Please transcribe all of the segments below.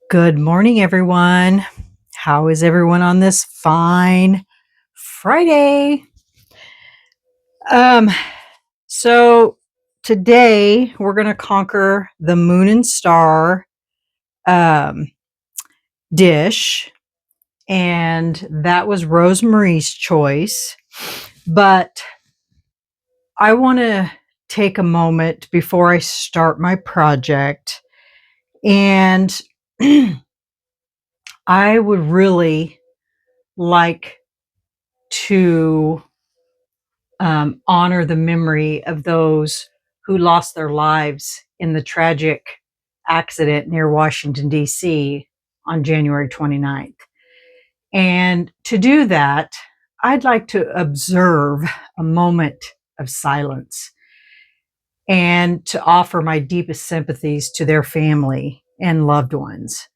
Good morning, everyone. How is everyone on this fine Friday? Um, so today we're going to conquer the Moon and Star um, dish, and that was Rosemary's choice. But I want to take a moment before I start my project, and I would really like to honor the memory of those who lost their lives in the tragic accident near Washington, D.C. on January 29th. And to do that, I'd like to observe a moment of silence and to offer my deepest sympathies to their family and loved ones.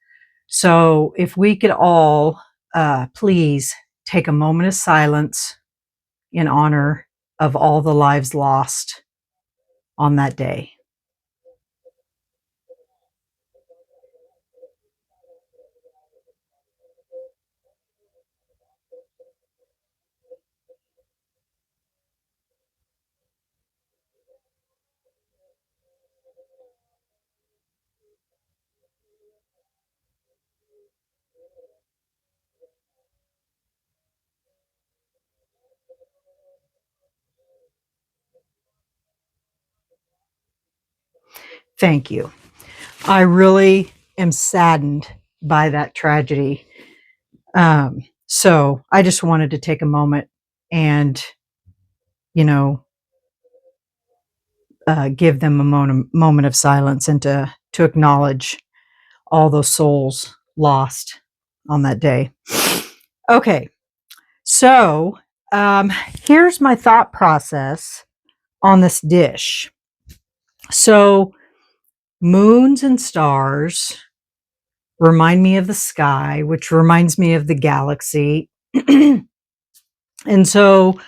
So if we could all please take a moment of silence in honor of all the lives lost on that day. Thank you. I really am saddened by that tragedy. So I just wanted to take a moment and, you know, give them a moment of silence and to acknowledge all those souls lost on that day. Okay, so here's my thought process on this dish. So moons and stars remind me of the sky, which reminds me of the galaxy. And so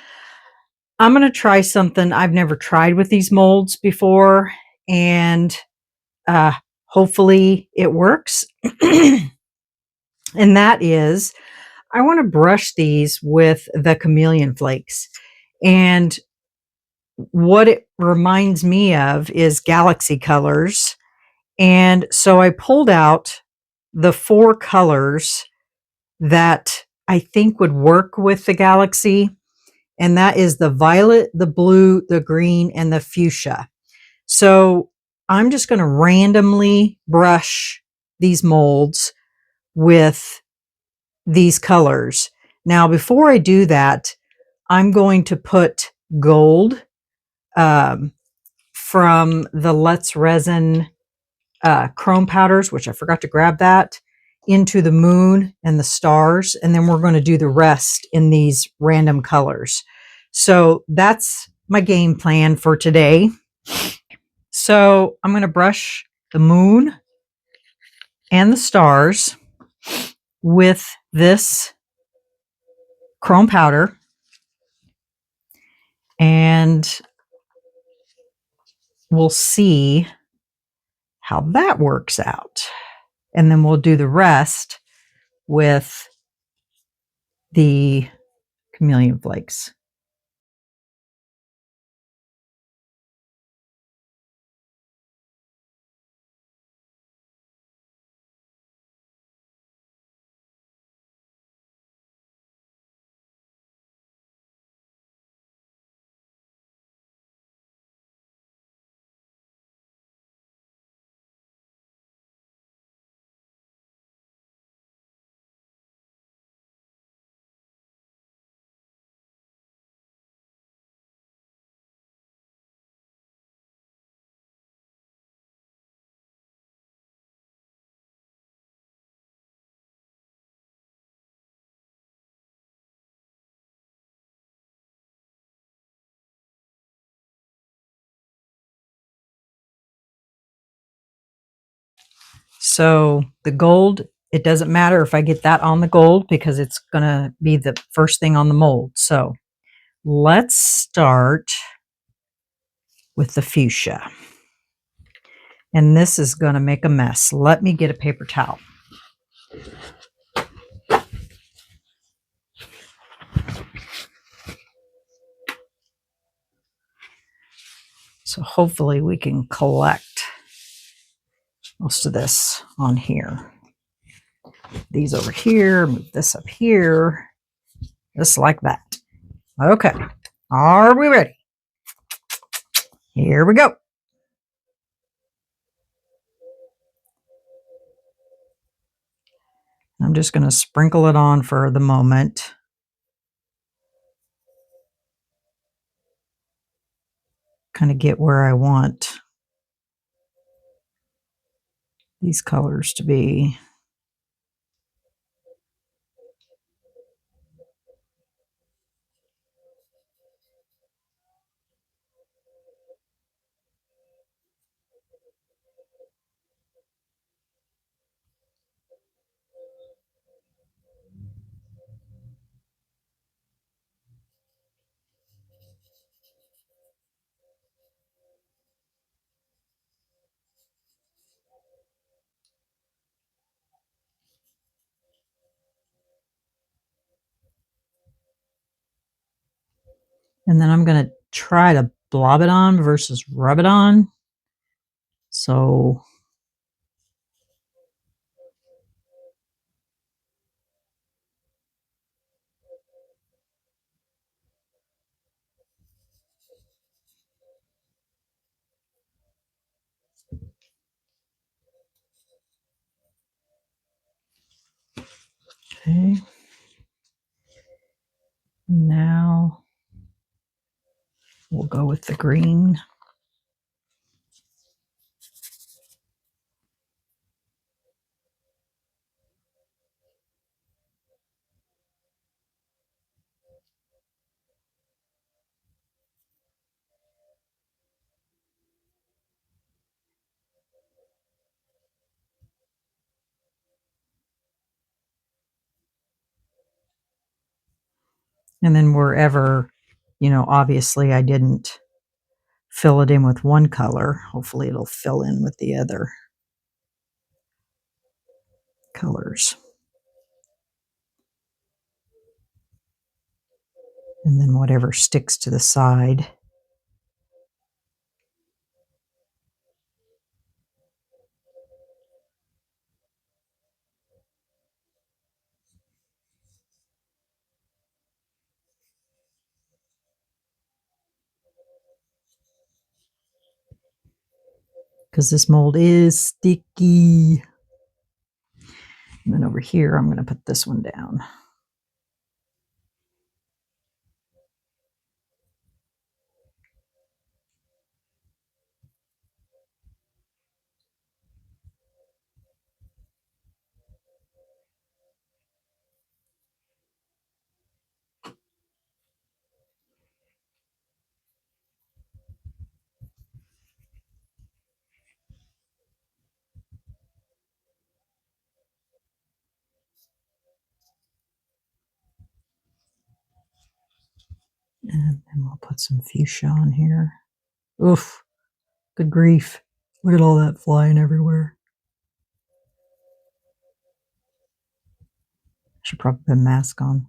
I'm going to try something I've never tried with these molds before, and hopefully it works. And that is, I want to brush these with the chameleon flakes. And what it reminds me of is galaxy colors. And so I pulled out the 4 colors that I think would work with the galaxy, and that is the violet, the blue, the green, and the fuchsia. So I'm just going to randomly brush these molds with these colors. Now, before I do that, I'm going to put gold from the Let's Resin chrome powders, which I forgot to grab that, into the moon and the stars. And then we're going to do the rest in these random colors. So that's my game plan for today. So I'm going to brush the moon and the stars with this chrome powder. And we'll see how that works out. And then we'll do the rest with the chameleon flakes. So the gold, it doesn't matter if I get that on the gold because it's going to be the first thing on the mold. So let's start with the fuchsia. And this is going to make a mess. Let me get a paper towel. So hopefully we can collect most of this on here. These over here, move this up here, just like that. Okay, are we ready? Here we go. I'm just going to sprinkle it on for the moment. Kind of get where I want these colors to be. And then I'm going to try to blob it on versus rub it on. So okay. Now we'll go with the green. And then wherever, obviously I didn't fill it in with one color, hopefully it'll fill in with the other colors. And then whatever sticks to the side. Because this mold is sticky. And then over here, I'm going to put this one down. And then we'll put some fuchsia on here. Oof, good grief. Look at all that flying everywhere. Should probably put a mask on.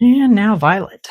And now violet.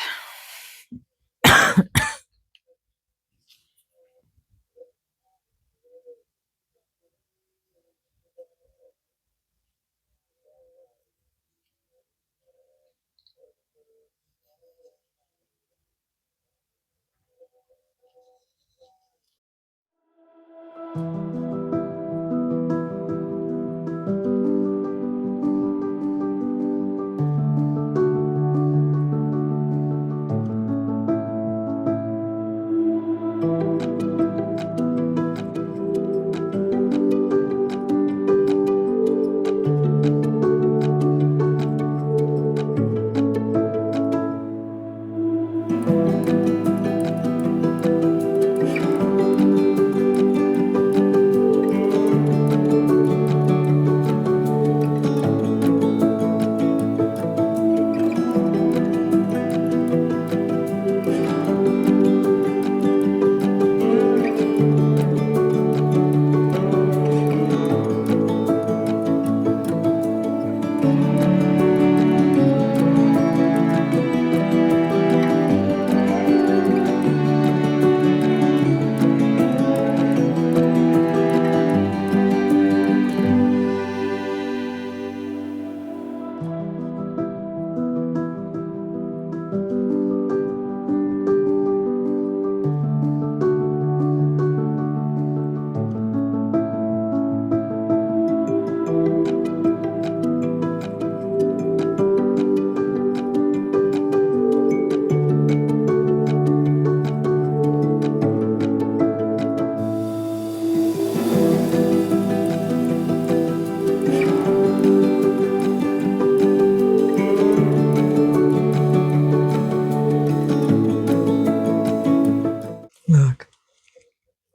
Look,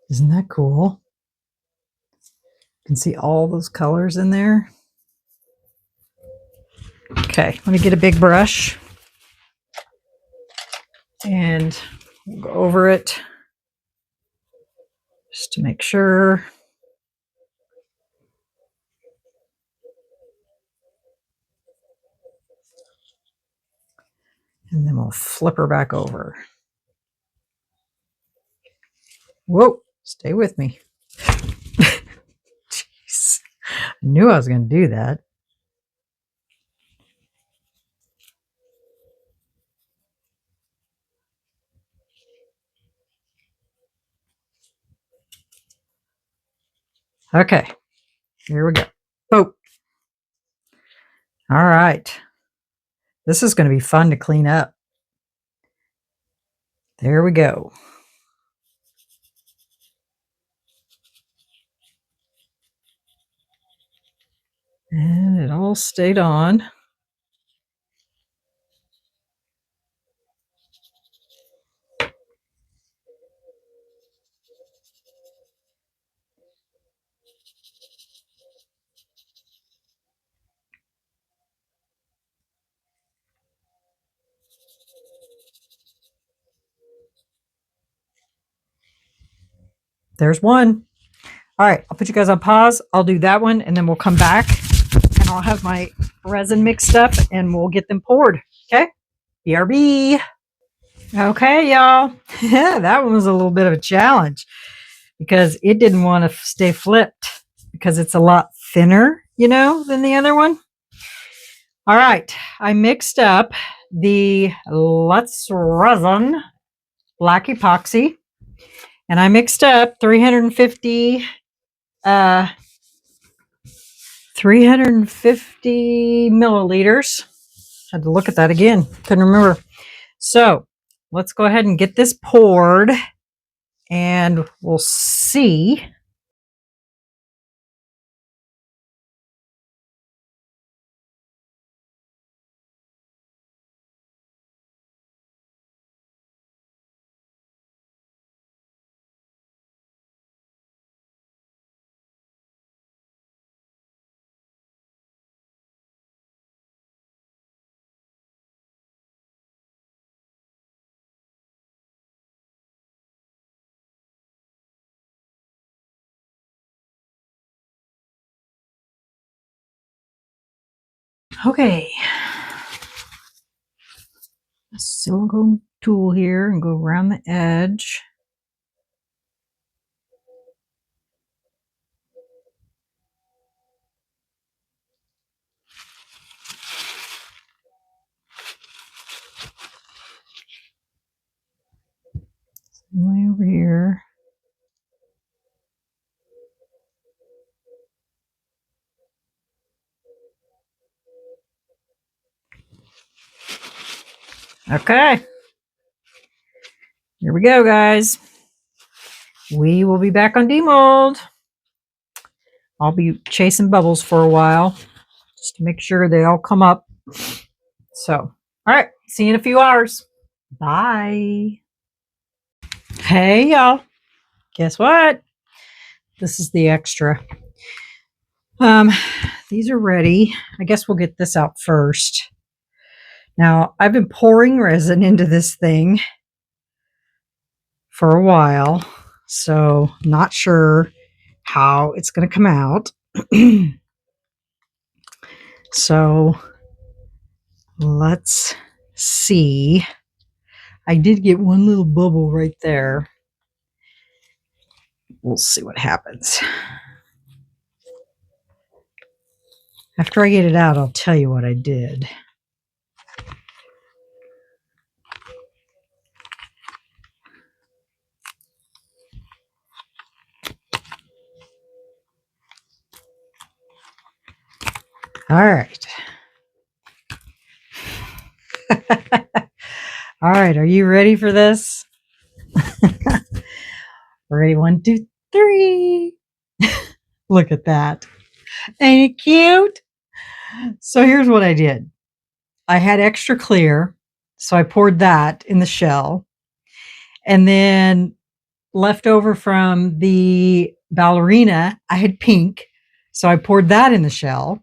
isn't that cool? You can see all those colors in there. Okay, let me get a big brush and we'll go over it just to make sure. And then we'll flip her back over. Whoa, stay with me. Jeez, I knew I was going to do that. Okay, here we go. Oh, all right. This is going to be fun to clean up. There we go. And it all stayed on. There's one. All right, I'll put you guys on pause. I'll do that one and then we'll come back and I'll have my resin mixed up and we'll get them poured. Okay? BRB. Okay, y'all. Yeah, that one was a little bit of a challenge because it didn't want to stay flipped because it's a lot thinner, you know, than the other one. All right, I mixed up the Let's Resin black epoxy and I mixed up 350 milliliters. Had to look at that again. Couldn't remember. So let's go ahead and get this poured and we'll see. Okay. a silicone tool here and go around the edge. Way over here. Okay. Here we go, guys. We will be back on demold. I'll be chasing bubbles for a while just to make sure they all come up. So, all right. See you in a few hours. Bye. Hey, y'all. Guess what? This is the extra. These are ready. I guess we'll get this out first. Now, I've been pouring resin into this thing for a while, so not sure how it's going to come out. So let's see. I did get one little bubble right there. We'll see what happens. After I get it out, I'll tell you what I did. All right. All right. Are you ready for this? Ready? 1, 2, 3. Look at that. Ain't it cute? So here's what I did. I had extra clear, so I poured that in the shell. And then left over from the ballerina, I had pink, so I poured that in the shell.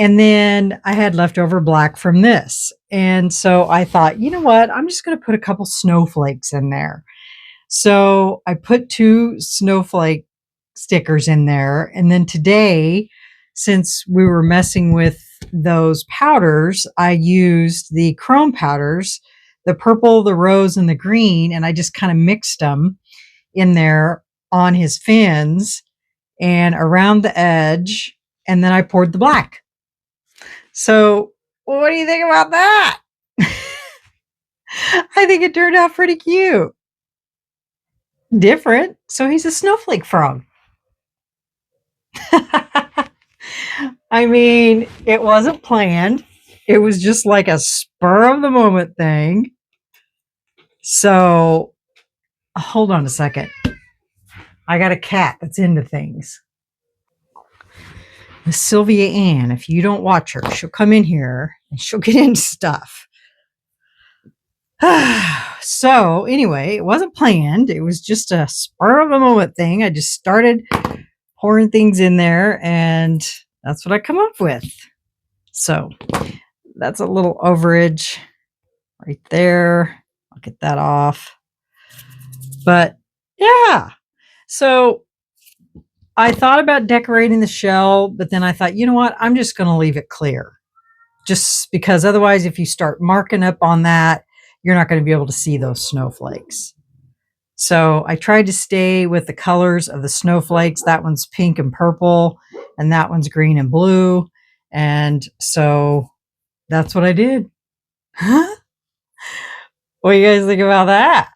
And then I had leftover black from this. And so I thought, you know what? I'm just going to put a couple snowflakes in there. So I put 2 snowflake stickers in there. And then today, since we were messing with those powders, I used the chrome powders, the purple, the rose, and the green, and I just kind of mixed them in there on his fins and around the edge. And then I poured the black. So, what do you think about that? I think it turned out pretty cute. Different. So, he's a snowflake frog. I mean, it wasn't planned. It was just like a spur of the moment thing. So, hold on a second. I got a cat that's into things. Miss Sylvia Ann, if you don't watch her, she'll come in here and she'll get into stuff. So, anyway, it wasn't planned. It was just a spur of the moment thing. I just started pouring things in there, and that's what I come up with. So, that's a little overage right there. I'll get that off. But yeah, so I thought about decorating the shell, but then I thought, you know what? I'm just going to leave it clear. Just because otherwise, if you start marking up on that, you're not going to be able to see those snowflakes. So I tried to stay with the colors of the snowflakes. That one's pink and purple, and that one's green and blue. And so that's what I did. Huh? What do you guys think about that?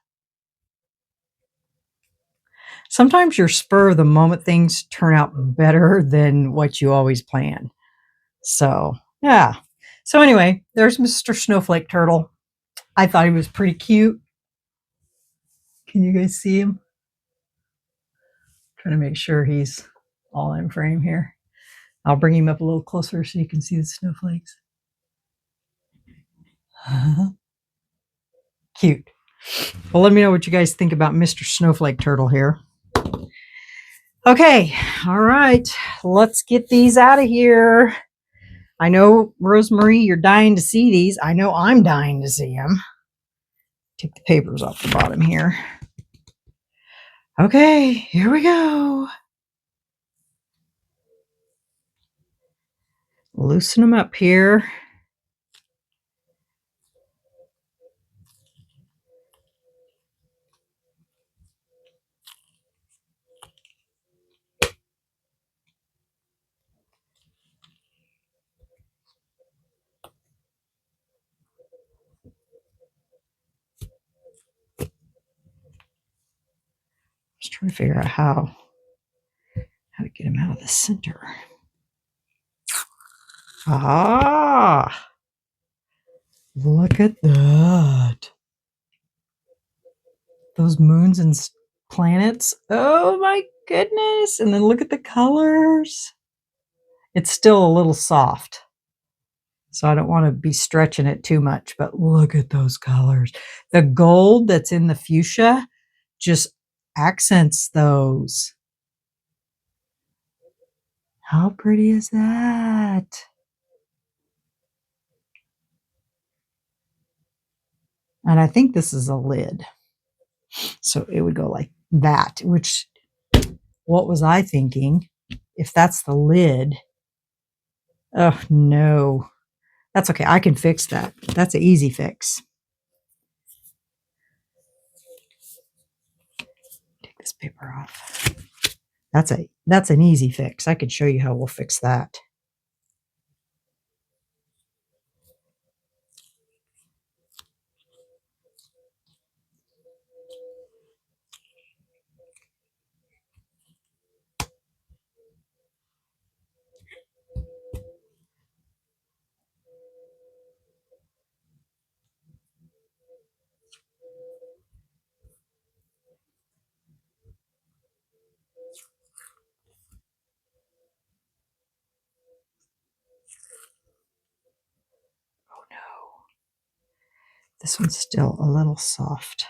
Sometimes your spur of the moment things turn out better than what you always plan. So, yeah. So, anyway, there's Mr. Snowflake Turtle. I thought he was pretty cute. Can you guys see him? Trying to make sure he's all in frame here. I'll bring him up a little closer so you can see the snowflakes. Cute. Well, let me know what you guys think about Mr. Snowflake Turtle here. Okay, all right, let's get these out of here. I know, Rosemary, you're dying to see these. I know I'm dying to see them. Take the papers off the bottom here. Okay, here we go. Loosen them up here. trying to figure out how to get him out of the center. Ah, look at that. Those moons and planets. Oh my goodness. And then look at the colors. It's still a little soft, so I don't want to be stretching it too much, but look at those colors. The gold that's in the fuchsia just accents those. How pretty is that? And I think this is a lid. So it would go like that, which, what was I thinking? If that's the lid, oh no. That's okay, I can fix that. That's an easy fix. Take this paper off. That's an easy fix. I could show you how we'll fix that. Oh no. This one's still a little soft.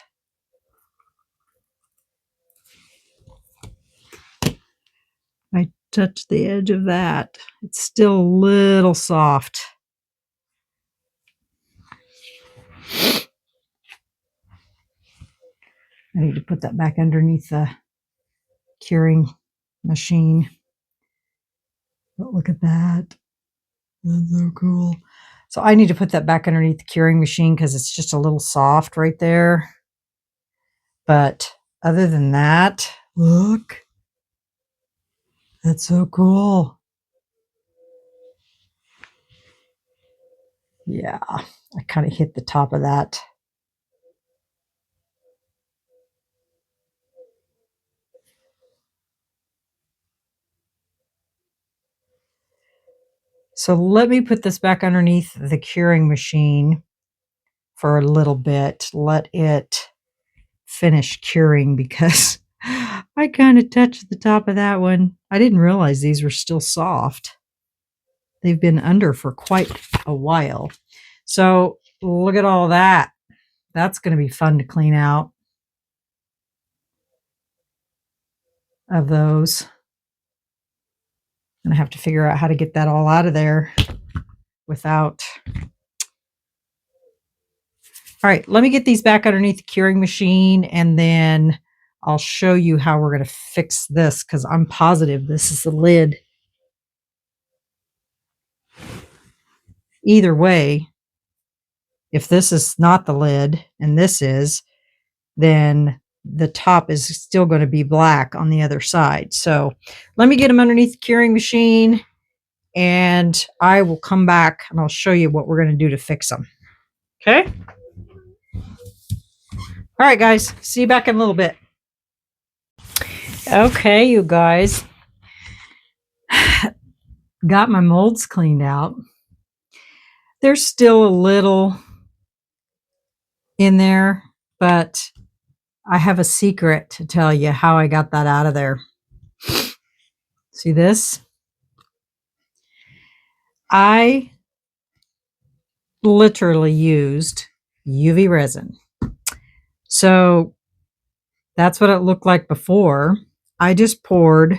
I touched the edge of that. It's still a little soft. I need to put that back underneath the curing machine. But look at that. That's so cool. So I need to put that back underneath the curing machine because it's just a little soft right there. But other than that, look. That's so cool. Yeah, I kind of hit the top of that. So let me put this back underneath the curing machine for a little bit. Let it finish curing because I kind of touched the top of that one. I didn't realize these were still soft. They've been under for quite a while. So look at all that. That's going to be fun to clean out of those. I'm going to have to figure out how to get that all out of there without. All right, let me get these back underneath the curing machine and then I'll show you how we're going to fix this because I'm positive this is the lid. Either way, if this is not the lid and this is, then the top is still going to be black on the other side. So let me get them underneath the curing machine and I will come back and I'll show you what we're going to do to fix them. Okay? All right, guys. See you back in a little bit. Okay, you guys. Got my molds cleaned out. There's still a little in there, but I have a secret to tell you how I got that out of there. See this? I literally used UV resin. So that's what it looked like before. I just poured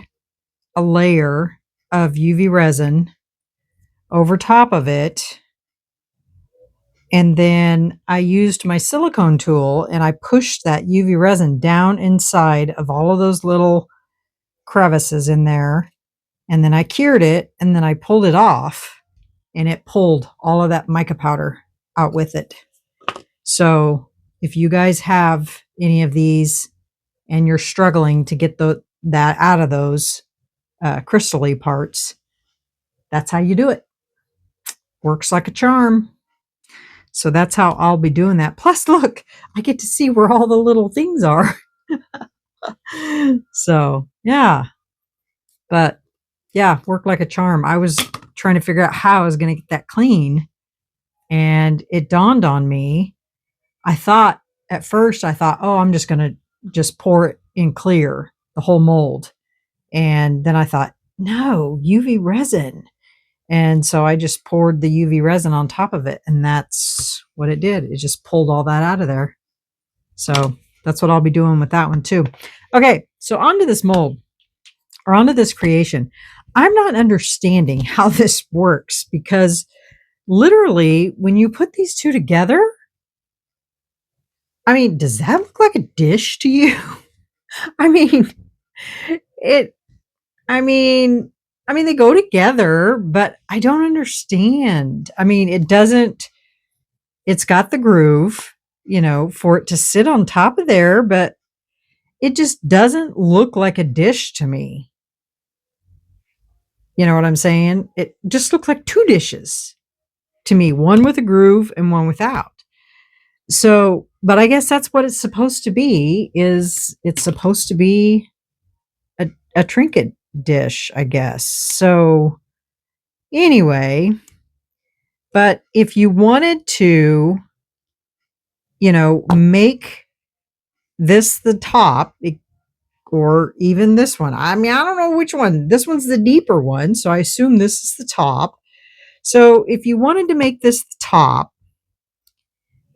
a layer of UV resin over top of it. And then I used my silicone tool and I pushed that UV resin down inside of all of those little crevices in there. And then I cured it and then I pulled it off and it pulled all of that mica powder out with it. So if you guys have any of these and you're struggling to get that out of those crystally parts, that's how you do it. Works like a charm. So that's how I'll be doing that. Plus, look, I get to see where all the little things are. So, yeah. But yeah, worked like a charm. I was trying to figure out how I was going to get that clean. And it dawned on me. I thought at first, I thought, oh, I'm just going to just pour it in clear, the whole mold. And then I thought, no, UV resin. And so I just poured the UV resin on top of it. And that's what it did. It just pulled all that out of there. So that's what I'll be doing with that one too. Okay, so onto this mold or onto this creation. I'm not understanding how this works because literally when you put these two together, I mean, does that look like a dish to you? I mean, it I mean they go together, but I don't understand. I mean, it's got the groove, for it to sit on top of there, but it just doesn't look like a dish to me. You know what I'm saying? It just looks like two dishes to me, one with a groove and one without. So, but I guess that's what it's supposed to be, is it's supposed to be a trinket dish, I guess. So, anyway, but if you wanted to, make this the top, or even this one. I mean, I don't know which one. This one's the deeper one, so I assume this is the top. So if you wanted to make this the top,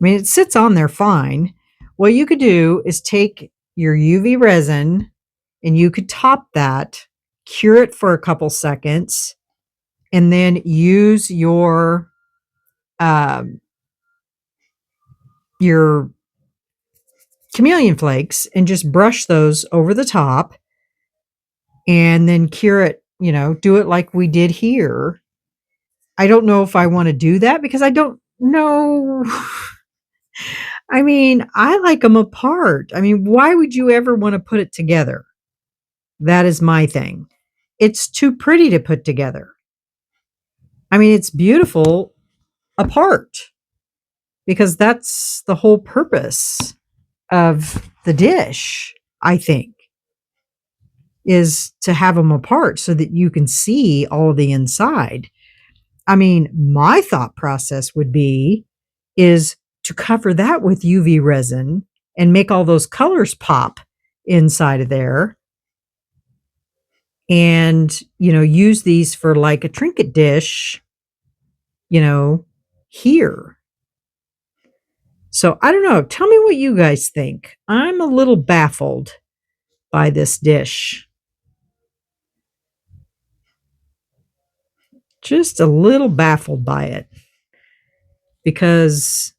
I mean, it sits on there fine. What you could do is take your UV resin and you could top that, cure it for a couple seconds, and then use um, your chameleon flakes and just brush those over the top and then cure it, do it like we did here. I don't know if I want to do that because I don't know. I mean, I like them apart. I mean, why would you ever want to put it together? That is my thing. It's too pretty to put together. I mean, it's beautiful apart because that's the whole purpose of the dish, I think, is to have them apart so that you can see all the inside. I mean, my thought process would be is to cover that with UV resin and make all those colors pop inside of there and, use these for like a trinket dish, you know, here. So I don't know. Tell me what you guys think. I'm a little baffled by this dish. Just a little baffled by it because,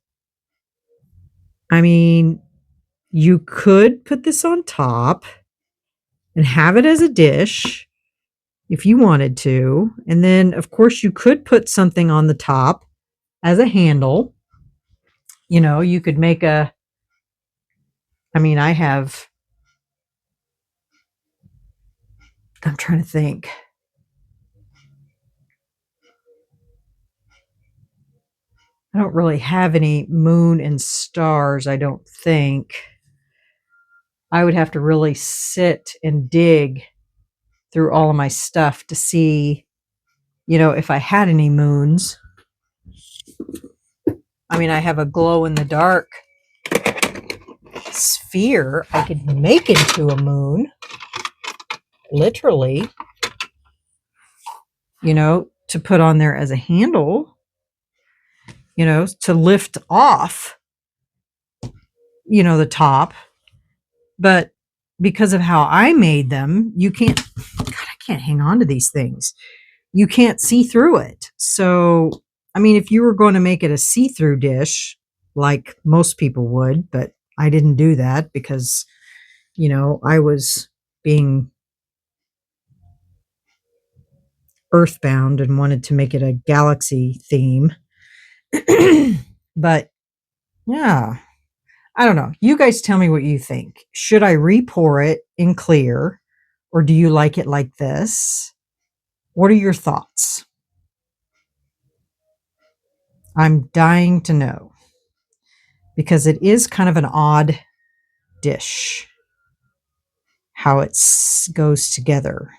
I mean, you could put this on top and have it as a dish if you wanted to. And then, of course, you could put something on the top as a handle. You could make I mean, I'm trying to think. I don't really have any moon and stars, I don't think. I would have to really sit and dig through all of my stuff to see, if I had any moons. I mean, I have a glow in the dark sphere I could make into a moon, literally, to put on there as a handle, to lift off, the top. But because of how I made them, God, I can't hang on to these things. You can't see through it. So, I mean, if you were going to make it a see through dish, like most people would, but I didn't do that because, I was being earthbound and wanted to make it a galaxy theme. But yeah, I don't know. You guys tell me what you think. Should I re-pour it in clear, or do you like it like this? What are your thoughts? I'm dying to know because it is kind of an odd dish. how it goes together.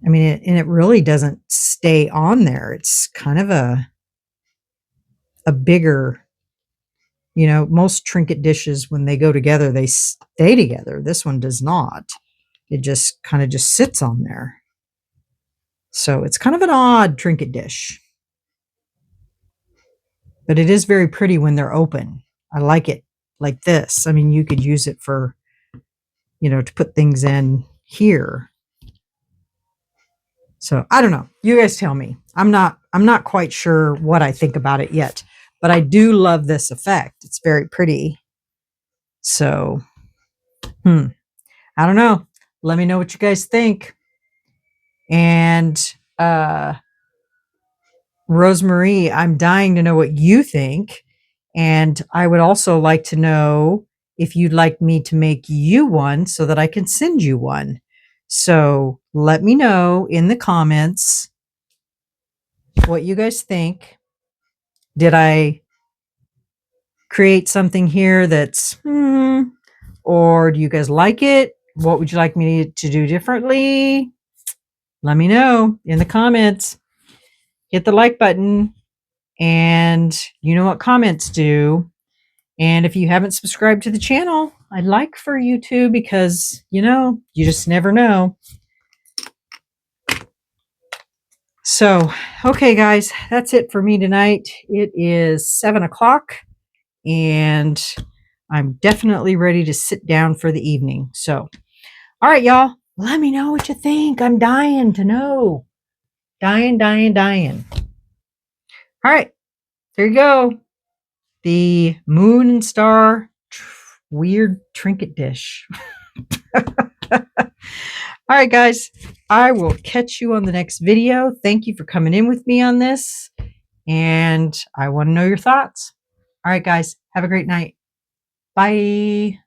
I mean, and it really doesn't stay on there. It's kind of a bigger, you know, most trinket dishes, when they go together, they stay together. This one does not. It just kind of just sits on there. So it's kind of an odd trinket dish, but it is very pretty when they're open. I like it like this. I mean, you could use it for, you know, to put things in here. So I don't know. You guys tell me. I'm not quite sure what I think about it yet, but I do love this effect. It's very pretty. So, I don't know. Let me know what you guys think. And Rosemary, I'm dying to know what you think. And I would also like to know if you'd like me to make you one so that I can send you one. So let me know in the comments what you guys think. Did I create something here that's, or do you guys like it? What would you like me to do differently? Let me know in the comments. Hit the like button, and you know what comments do. And if you haven't subscribed to the channel, I'd like for you to, because, you know, you just never know. So, okay, guys, that's it for me tonight. It is 7 o'clock, and I'm definitely ready to sit down for the evening. So, all right, y'all, let me know what you think. I'm dying to know. Dying. All right, there you go. The moon and star weird trinket dish. All right, guys, I will catch you on the next video. Thank you for coming in with me on this, and I want to know your thoughts. All right, guys, have a great night. Bye.